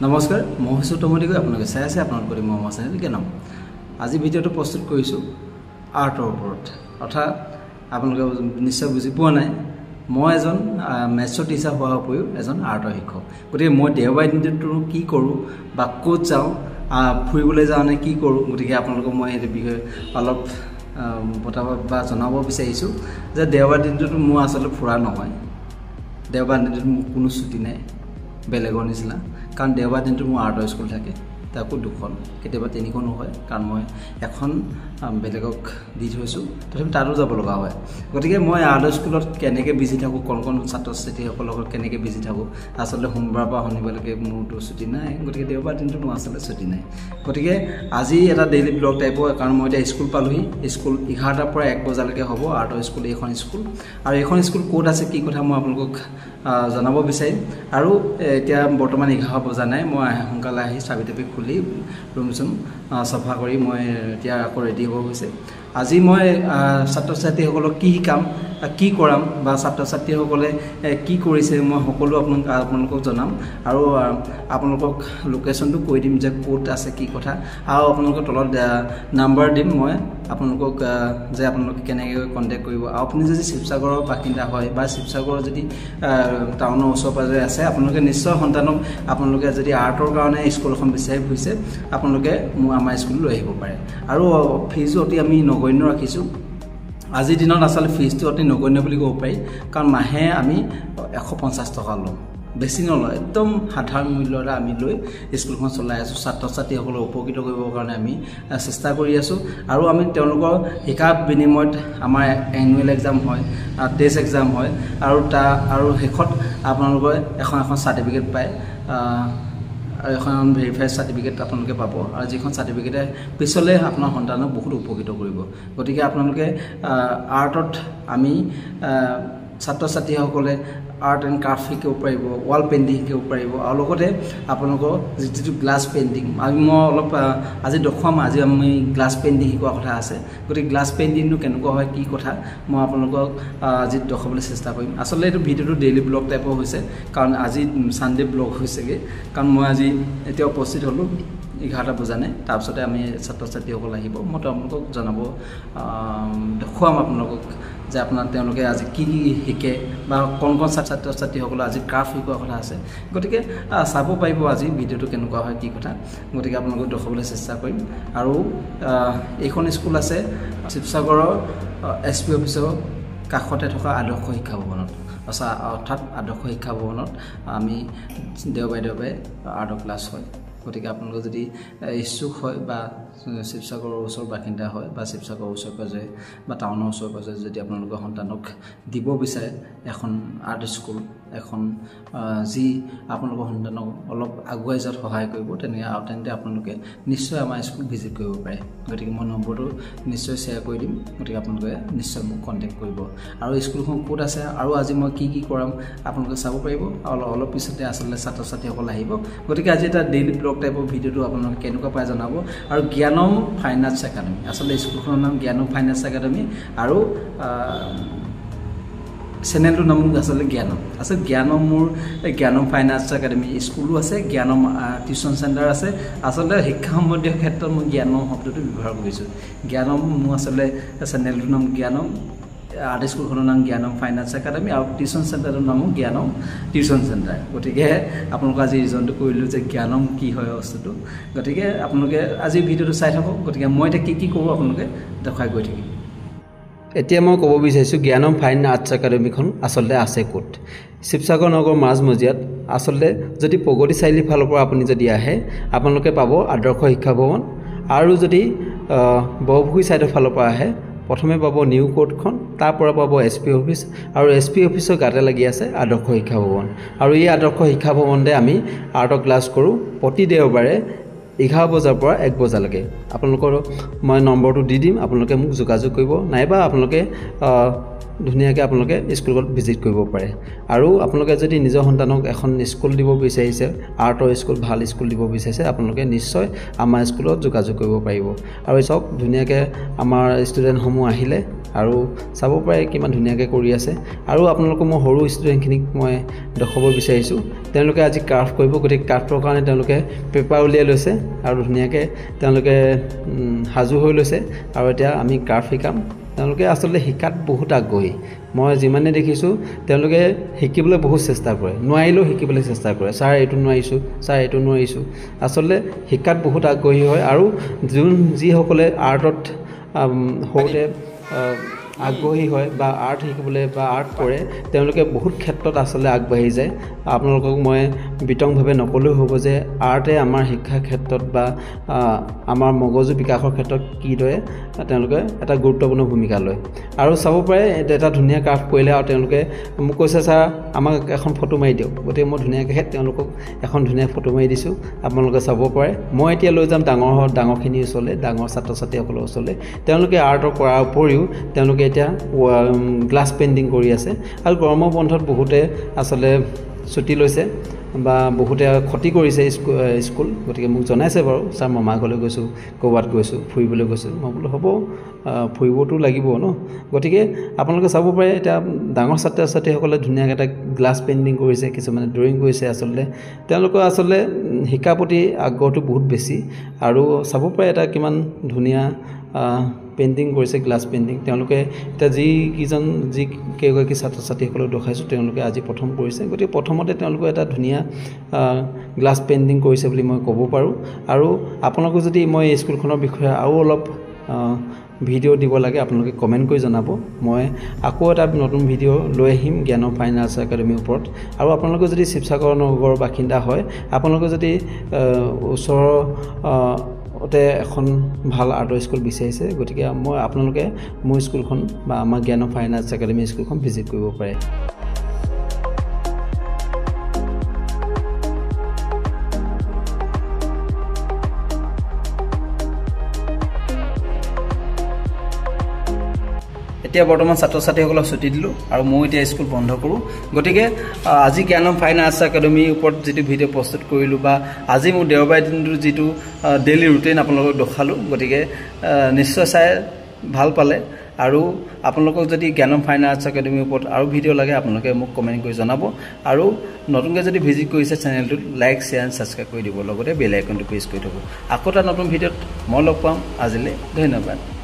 নমস্কাৰ মই হৈছো তমদিকৈ আপোনালোকে চাই আছে আপোনালোকৰ মহম্মদ চেনেল কেনাম আজি ভিডিঅটো প্ৰস্তুত কৰিছো আৰ্টৰ ওপৰত অৰ্থাৎ আপোনালোকে নিশ্চয় বুজি পোৱা নাই মই এজন মেথছৰ টিচাৰ হোৱাৰ উপৰিও এজন আৰ্টৰ শিক্ষক গতিকে মই দেওবাৰ দিনটো কি কৰোঁ বা ক'ত যাওঁ ফুৰিবলৈ যাওঁ নে কি কৰোঁ গতিকে আপোনালোকক মই এই বিষয়ে অলপ বতাব বা জনাব বিচাৰিছোঁ যে দেওবাৰ দিনটো মোৰ আচলতে ফুৰা নহয় দেওবাৰ দিনটো মোৰ কোনো ছুটি নাই বেলেগৰ নিচিনা কাৰণ দেওবাৰ দিনটো মোৰ আৰ্টৰ স্কুল থাকে তাকো দুখন কেতিয়াবা তিনিখনো হয় কাৰণ মই এখন বেলেগক দি থৈছোঁ তথাপি তাতো যাব লগা হয় গতিকে মই আৰ্টৰ স্কুলত কেনেকৈ বিজি থাকোঁ কোন ছাত্ৰ ছাত্ৰীসকলৰ লগত কেনেকৈ বিজি থাকোঁ আচলতে সোমবাৰৰ পৰা শনিবাৰলৈকে মোৰতো ছুটি নাই গতিকে দেওবাৰ দিনটো মোৰ আচলতে ছুটি নাই গতিকে আজি এটা ডেইলি ব্লগ টাইপৰ কাৰণ মই এতিয়া স্কুল পালোহি স্কুল 11টাৰ পৰা 1 বজালৈকে হ'ব আৰ্টৰ স্কুল এইখন স্কুল আৰু এইখন স্কুল ক'ত আছে কি কথা মই আপোনালোকক জনাব বিচাৰিম আৰু এতিয়া বৰ্তমান 11 বজা নাই মই সোনকালে আহি চাবি টাবি খুলি ৰুম চুম চাফা কৰি মই এতিয়া আকৌ ৰেডি হ'ব হৈছে আজি মই ছাত্ৰ ছাত্ৰীসকলক কি শিকাম কি কৰাম বা ছাত্ৰ ছাত্ৰীসকলে কি কৰিছে মই সকলো আপোনালোকক জনাম আৰু আপোনালোকক লোকেশ্যনটো কৈ দিম যে ক'ত আছে কি কথা আৰু আপোনালোকৰ তলত নাম্বাৰ দিম মই আপোনালোকক যে আপোনালোকে কেনেকৈ কণ্টেক্ট কৰিব আৰু আপুনি যদি শিৱসাগৰৰ বাসিন্দা হয় বা শিৱসাগৰৰ যদি টাউনৰ ওচৰ পাজৰে আছে আপোনালোকে নিশ্চয় সন্তানক আপোনালোকে যদি আৰ্টৰ কাৰণে স্কুল এখন বিচাৰি ফুৰিছে আপোনালোকে আমাৰ স্কুললৈ লৈ আহিব পাৰে আৰু ফিজো অতি আমি নগণ্য ৰাখিছোঁ আজিৰ দিনত আচলতে ফিজটো অতি নগণ্য বুলি ক'ব পাৰি কাৰণ মাহে আমি 150 টকা লওঁ বেছি নলয় একদম সাধাৰণ মূল্যৰে আমি লৈ স্কুলখন চলাই আছোঁ ছাত্ৰ ছাত্ৰীসকলক উপকৃত কৰিবৰ কাৰণে আমি চেষ্টা কৰি আছোঁ আৰু আমি তেওঁলোকৰ শিক্ষা বিনিময়ত আমাৰ এনুৱেল এক্সাম হয় টেষ্ট এক্সাম হয় আৰু শেষত আপোনালোকে এখন চাৰ্টিফিকেট পায় আৰু এখন ভেৰিফাইড চাৰ্টিফিকেট আপোনালোকে পাব আৰু যিখন চাৰ্টিফিকেটে পিছলৈ আপোনাৰ সন্তানক বহুত উপকৃত কৰিব গতিকে আপোনালোকে আৰ্টত আমি ছাত্ৰ ছাত্ৰীসকলে আৰ্ট এণ্ড ক্ৰাফ্ট শিকিব পাৰিব ৱাল পেইণ্টিং শিকিব পাৰিব আৰু লগতে আপোনালোকৰ যিটো গ্লাছ পেইণ্টিং আমি মই অলপ আজি দেখুৱাম আজি আমি গ্লাছ পেইণ্টিং শিকোৱা কথা আছে গতিকে গ্লাছ পেইণ্টিংটো কেনেকুৱা হয় কি কথা মই আপোনালোকক আজি দেখুৱাবলৈ চেষ্টা কৰিম আচলতে এইটো ভিডিঅ'টো ডেইলি ব্লগ টাইপৰ হৈছে কাৰণ আজি ছানডে ব্লগ হৈছেগৈ কাৰণ মই আজি এতিয়া উপস্থিত হ'লোঁ 11টা বজা নাই তাৰপিছতে আমি ছাত্ৰ ছাত্ৰীসকল আহিব মই আপোনালোকক জনাব দেখুৱাম আপোনালোকক যে আপোনাৰ তেওঁলোকে আজি কি শিকে বা কোন ছাত্ৰ ছাত্ৰীসকলে আজি ক্ৰাফ্ট শিকোৱা কথা আছে গতিকে চাব পাৰিব আজি ভিডিঅ'টো কেনেকুৱা হয় কি কথা গতিকে আপোনালোকক দেখুৱাবলৈ চেষ্টা কৰিম আৰু এইখন স্কুল আছে শিৱসাগৰৰ SP অফিচৰ কাষতে থকা আদৰ্শ শিক্ষা ভৱনত অৰ্থাৎ আদৰ্শ শিক্ষা ভৱনত আমি দেওবাৰে আৰ্টৰ ক্লাছ হয় গতিকে আপোনালোকে যদি ইচ্ছুক হয় বা শিৱসাগৰৰ ওচৰৰ বাসিন্দা হয় বা শিৱসাগৰৰ ওচৰে পাজৰে বা টাউনৰ ওচৰে পাজৰে যদি আপোনালোকৰ সন্তানক দিব বিচাৰে এখন আৰ্ট স্কুল এখন যি আপোনালোকৰ সন্তানক অলপ আগুৱাই যোৱাত সহায় কৰিব তেন্তে আপোনালোকে নিশ্চয় আমাৰ স্কুল ভিজিট কৰিব পাৰে গতিকে মই নম্বৰটো নিশ্চয় শ্বেয়াৰ কৰি দিম গতিকে আপোনালোকে নিশ্চয় মোক কণ্টেক্ট কৰিব আৰু স্কুলখন ক'ত আছে আৰু আজি মই কি কৰাম আপোনালোকে চাব পাৰিব আৰু অলপ পিছতে আচলতে ছাত্ৰ ছাত্ৰীসকল আহিব গতিকে আজি এটা ডেইলি ব্লগ টাইপৰ ভিডিঅ'টো আপোনালোকে কেনেকুৱা পাই জনাব আৰু জ্ঞানম ফাইন আৰ্টছ একাডেমি আচলতে স্কুলখনৰ নাম জ্ঞানম ফাইন আৰ্টছ একাডেমি আৰু চেনেলটোৰ নাম আচলতে জ্ঞানম আচলতে জ্ঞানম মোৰ জ্ঞানম ফাইন আৰ্টছ একাডেমি স্কুলো আছে জ্ঞানম টিউশ্যন চেণ্টাৰ আছে আচলতে শিক্ষা সম্বন্ধীয় ক্ষেত্ৰত মই জ্ঞানম শব্দটো ব্যৱহাৰ কৰিছোঁ জ্ঞানম মোৰ আচলতে চেনেলটোৰ নাম জ্ঞানম আৰ্ট স্কুলখনৰ নাম জ্ঞানম ফাইন আৰ্টছ একাডেমি আৰু টিউশ্যন চেণ্টাৰৰ নামো জ্ঞানম টিউশ্যন চেণ্টাৰ গতিকে আপোনালোকে আজি ৰিজনটো কৰিলোঁ যে জ্ঞানম কি হয় বস্তুটো গতিকে আপোনালোকে আজি ভিডিঅ'টো চাই থাকক গতিকে মই এতিয়া কি কৰোঁ আপোনালোকে দেখাই গৈ থাকিম এতিয়া মই ক'ব বিচাৰিছোঁ জ্ঞানম ফাইন আৰ্টছ একাডেমিখন আচলতে আছে ক'ত শিৱসাগৰ নগৰ মাজমজিয়াত আচলতে যদি প্ৰগতি চাৰিআলিৰ ফালৰ পৰা আপুনি যদি আহে আপোনালোকে পাব আদৰ্শ শিক্ষা ভৱন আৰু যদি বৰপুখুৰী ছাইডৰ ফালৰ পৰা আহে প্ৰথমে পাব নিউ কোৰ্টখন তাৰ পৰা পাব SP অফিচ আৰু SP অফিচৰ গাতে লাগি আছে আদৰ্শ শিক্ষা ভৱন আৰু এই আদৰ্শ শিক্ষা ভৱনতে আমি আৰ্টৰ ক্লাছ কৰোঁ প্ৰতি দেওবাৰে 11 বজাৰ পৰা 1 বজালৈকে আপোনালোকৰ মই নম্বৰটো দি দিম আপোনালোকে মোক যোগাযোগ কৰিব নাইবা আপোনালোকে ধুনীয়াকৈ আপোনালোকে স্কুলত ভিজিট কৰিব পাৰে আৰু আপোনালোকে যদি নিজৰ সন্তানক এখন স্কুল দিব বিচাৰিছে আৰ্টৰ স্কুল ভাল স্কুল দিব বিচাৰিছে আপোনালোকে নিশ্চয় আমাৰ স্কুলত যোগাযোগ কৰিব পাৰিব আৰু চব ধুনীয়াকৈ আমাৰ ষ্টুডেণ্টসমূহ আহিলে আৰু চাব পাৰে কিমান ধুনীয়াকৈ কৰি আছে আৰু আপোনালোকক মই সৰু ষ্টুডেণ্টখিনিক মই দেখাব বিচাৰিছোঁ তেওঁলোকে আজি ক্ৰাফ্ট কৰিব গতিকে ক্ৰাফ্টৰ কাৰণে তেওঁলোকে পেপাৰ উলিয়াই লৈছে আৰু ধুনীয়াকৈ তেওঁলোকে সাজু হৈ লৈছে আৰু এতিয়া আমি ক্ৰাফ্ট শিকাম তেওঁলোকে আচলতে শিকাত বহুত আগ্ৰহী মই যিমানে দেখিছোঁ তেওঁলোকে শিকিবলৈ বহুত চেষ্টা কৰে নোৱাৰিলেও শিকিবলৈ চেষ্টা কৰে ছাৰ এইটো নোৱাৰিছোঁ ছাৰ এইটো নোৱাৰিছোঁ আচলতে শিকাত বহুত আগ্ৰহী হয় আৰু যিসকলে আৰ্টত সৰুতে আগ্ৰহী হয় বা আৰ্ট শিকিবলৈ বা আৰ্ট কৰে তেওঁলোকে বহুত ক্ষেত্ৰত আচলতে আগবাঢ়ি যায় আপোনালোকক মই বিতংভাৱে নকলেও হ'ব যে আৰ্টে আমাৰ শিক্ষাৰ ক্ষেত্ৰত বা আমাৰ মগজু বিকাশৰ ক্ষেত্ৰত কিদৰে তেওঁলোকে এটা গুৰুত্বপূৰ্ণ ভূমিকা লয় আৰু চাব পাৰে এটা ধুনীয়া ক্ৰাফ্ট কৰিলে আৰু তেওঁলোকে মোক কৈছে ছাৰ আমাক এখন ফটো মাৰি দিয়ক গতিকে মই ধুনীয়াকৈ তেওঁলোকক এখন ধুনীয়া ফটো মাৰি দিছোঁ আপোনালোকে চাব পাৰে মই এতিয়া লৈ যাম ডাঙৰখিনিৰ ওচৰলৈ ডাঙৰ ছাত্ৰ ছাত্ৰীসকলৰ ওচৰলৈ তেওঁলোকে আৰ্টৰ কৰাৰ উপৰিও তেওঁলোকে এতিয়া গ্লাছ পেইণ্টিং কৰি আছে আৰু গৰমৰ বন্ধত বহুতে আচলতে ছুটি লৈছে বা বহুতে ক্ষতি কৰিছে স্কুল গতিকে মোক জনাইছে বাৰু ছাৰ মই মাঘলৈ গৈছোঁ ক'ৰবাত গৈছোঁ ফুৰিবলৈ গৈছোঁ মই বোলো হ'ব ফুৰিবতো লাগিব ন গতিকে আপোনালোকে চাব পাৰে এতিয়া ডাঙৰ ছাত্ৰ ছাত্ৰীসকলে ধুনীয়াকৈ এটা গ্লাছ পেইণ্টিং কৰিছে কিছুমানে ড্ৰয়িং কৰিছে আচলতে তেওঁলোকৰ আচলতে শিকাৰ প্ৰতি আগ্ৰহটো বহুত বেছি আৰু চাব পাৰে এটা কিমান ধুনীয়া পেইণ্টিং কৰিছে গ্লাছ পেইণ্টিং তেওঁলোকে এতিয়া কেইগৰাকী ছাত্ৰ ছাত্ৰীসকলক দেখাইছোঁ তেওঁলোকে আজি প্ৰথম কৰিছে গতিকে প্ৰথমতে তেওঁলোকে এটা ধুনীয়া গ্লাছ পেইণ্টিং কৰিছে বুলি মই ক'ব পাৰোঁ আৰু আপোনালোকক যদি মই স্কুলখনৰ বিষয়ে আৰু অলপ ভিডিঅ' দিব লাগে আপোনালোকে কমেণ্ট কৰি জনাব মই আকৌ এটা নতুন ভিডিঅ' লৈ আহিম জ্ঞানৰ ফাইন আৰ্টছ একাডেমীৰ ওপৰত আৰু আপোনালোকে যদি শিৱসাগৰ নগৰৰ বাসিন্দা হয় আপোনালোকে যদি ওচৰতে এখন ভাল আৰ্টৰ স্কুল বিচাৰিছে গতিকে আপোনালোকে মোৰ স্কুলখন বা আমাৰ জ্ঞানৰ ফাইন আৰ্টছ একাডেমী স্কুলখন ভিজিট কৰিব পাৰে এতিয়া বৰ্তমান ছাত্ৰ ছাত্ৰীসকলক ছুটি দিলোঁ আৰু মই এতিয়া স্কুল বন্ধ কৰোঁ গতিকে আজি জ্ঞানৰ ফাইন আৰ্টছ একাডেমীৰ ওপৰত যিটো ভিডিঅ' প্ৰস্তুত কৰিলোঁ বা আজি মোৰ দেওবাৰ দিনটোৰ যিটো ডেইলি ৰুটিন আপোনালোকক দেখালোঁ গতিকে নিশ্চয় চাই ভাল পালে আৰু আপোনালোকক যদি জ্ঞানৰ ফাইন আৰ্টছ একাডেমীৰ ওপৰত আৰু ভিডিঅ' লাগে আপোনালোকে মোক কমেণ্ট কৰি জনাব আৰু নতুনকৈ যদি ভিজিট কৰিছে চেনেলটোত লাইক শ্বেয়াৰ এণ্ড ছাবস্ক্ৰাইব কৰি দিব লগতে বেল আইকনটো প্ৰেছ কৰি থ'ব আকৌ এটা নতুন ভিডিঅ'ত মই লগ পাম আজিলৈ ধন্যবাদ